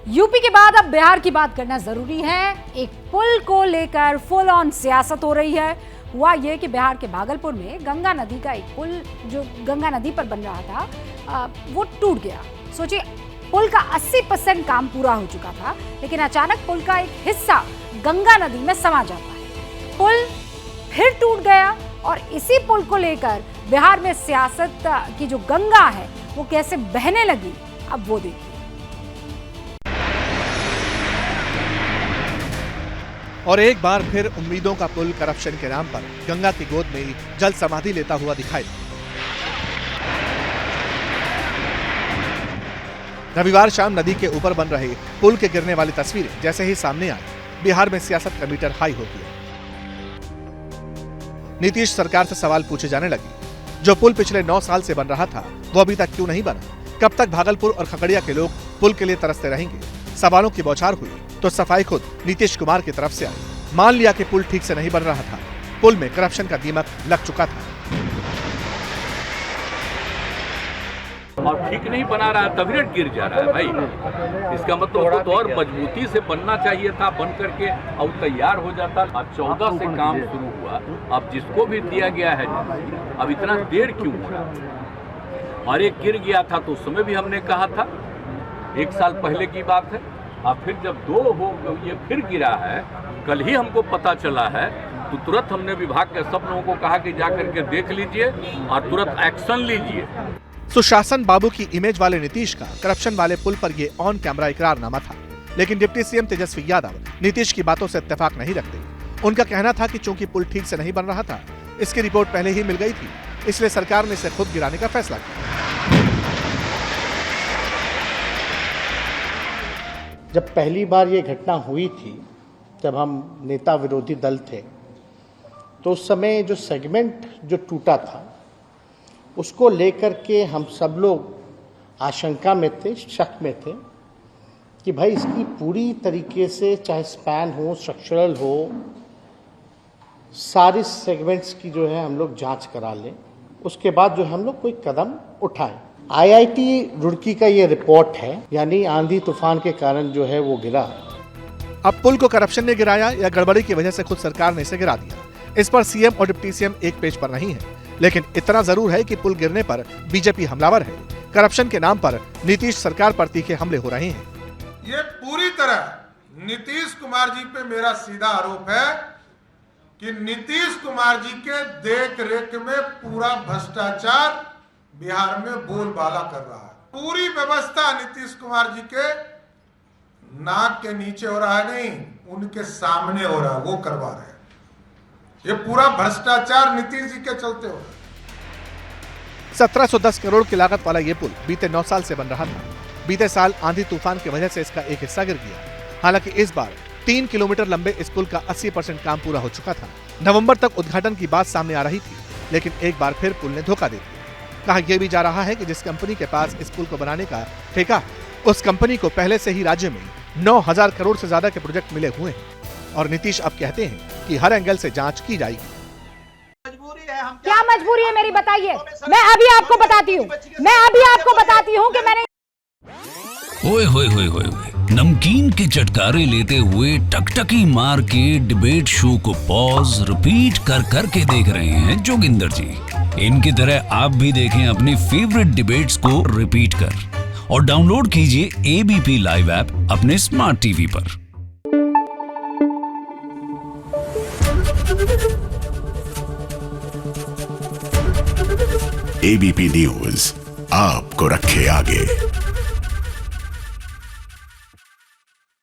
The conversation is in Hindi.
यूपी के बाद अब बिहार की बात करना जरूरी है। एक पुल को लेकर फुल ऑन सियासत हो रही है। हुआ ये कि बिहार के भागलपुर में गंगा नदी का एक पुल जो गंगा नदी पर बन रहा था वो टूट गया। सोचिए, पुल का 80% काम पूरा हो चुका था, लेकिन अचानक पुल का एक हिस्सा गंगा नदी में समा जाता है। पुल फिर टूट गया और इसी पुल को लेकर बिहार में सियासत की जो गंगा है वो कैसे बहने लगी, अब वो देखिए। और एक बार फिर उम्मीदों का पुल करप्शन के नाम पर गंगा की गोद में जल समाधि लेता हुआ दिखाई दिया। रविवार शाम नदी के ऊपर बन रहे पुल के गिरने वाली तस्वीरें जैसे ही सामने आई, बिहार में सियासत का मीटर हाई हो गया। नीतीश सरकार से सवाल पूछे जाने लगे, जो पुल पिछले 9 साल से बन रहा था वो अभी तक क्यों नहीं बना? कब तक भागलपुर और खगड़िया के लोग पुल के लिए तरसते रहेंगे? सवालों की बौछार हुई तो सफाई खुद नीतीश कुमार की तरफ से आई। मान लिया कि पुल ठीक से नहीं बन रहा था, पुल में करप्शन का दीमक लग चुका था। और ठीक नहीं बना रहा है, तभी गिर जा रहा है भाई। इसका मतलब उसको तो और मजबूती से बनना चाहिए था, बन करके अब तैयार हो जाता। अब 14 से काम शुरू हुआ, अब जिसको भी दिया गया है अब इतना देर क्यों हो रहा? और एक गिर गया था तो उस समय भी हमने कहा था, 1 साल पहले की बात है। अब फिर जब 2 हो ये फिर गिरा है, कल ही हमको पता चला है, तो तुरंत हमने विभाग के सब लोगों को कहा कि जाकर के देख लीजिए और तुरंत एक्शन लीजिए। सुशासन बाबू की इमेज वाले नीतीश का करप्शन वाले पुल पर ये ऑन कैमरा इकरारनामा था, लेकिन डिप्टी सीएम तेजस्वी यादव नीतीश की बातों से इत्तेफाक नहीं रखते। उनका कहना था कि चूंकि पुल ठीक से नहीं बन रहा था, इसकी रिपोर्ट पहले ही मिल गई थी, इसलिए सरकार ने इसे खुद गिराने का फैसला किया। जब पहली बार ये घटना हुई थी, जब हम नेता विरोधी दल थे, तो उस समय जो सेगमेंट जो टूटा था उसको लेकर के हम सब लोग आशंका में थे, शक में थे कि भाई इसकी पूरी तरीके से चाहे स्पैन हो, स्ट्रक्चरल हो, सारी सेगमेंट्स की जो है हम लोग जांच करा लें, उसके बाद जो हम लोग कोई कदम उठाएं। आईआईटी रुड़की का ये रिपोर्ट है, यानी आंधी तूफान के कारण जो है वो गिरा। अब पुल को करप्शन ने गिराया या गड़बड़ी की वजह से खुद सरकार ने इसे गिरा दिया, इस पर सीएम और डिप्टी सीएम एक पेज पर नहीं है, लेकिन इतना जरूर है कि पुल गिरने पर बीजेपी हमलावर है। करप्शन के नाम पर नीतीश सरकार पर तीखे हमले हो रहे हैं। ये पूरी तरह नीतीश कुमार जी पे मेरा सीधा आरोप है कि नीतीश कुमार जी के देख रेख में पूरा भ्रष्टाचार बिहार में बोलबाला कर रहा है। पूरी व्यवस्था नीतीश कुमार जी के नाक के नीचे हो रहा है, नहीं उनके सामने हो रहा है, वो करवा रहे हैं। ये पूरा भ्रष्टाचार नीतीश जी के चलते हो रहा है। 1710 करोड़ की लागत वाला ये पुल बीते 9 साल से बन रहा था। बीते साल आंधी तूफान की वजह से इसका एक हिस्सा गिर गया। हालांकि इस बार 3 किलोमीटर लंबे इस पुल का 80% काम पूरा हो चुका था। नवंबर तक उद्घाटन की बात सामने आ रही थी, लेकिन एक बार फिर पुल ने धोखा दे दिया। कहा यह भी जा रहा है कि जिस कंपनी के पास इस पुल को बनाने का ठेका है, उस कंपनी को पहले से ही राज्य में 9000 करोड़ से ज्यादा के प्रोजेक्ट मिले हुए हैं और नीतीश अब कहते हैं कि हर एंगल से जांच की जाएगी। क्या मजबूरी है मेरी, बताइए। मैं अभी आपको बताती हूँ कि मैंने ओए होए होए होए नमकीन के चटकारे लेते हुए टकटकी मार के डिबेट शो को पॉज रिपीट कर करके देख रहे हैं जोगिंदर जी। इनकी तरह आप भी देखें अपनी फेवरेट डिबेट्स को रिपीट कर और डाउनलोड कीजिए एबीपी लाइव ऐप अपने स्मार्ट टीवी पर। एबीपी न्यूज आपको रखे आगे।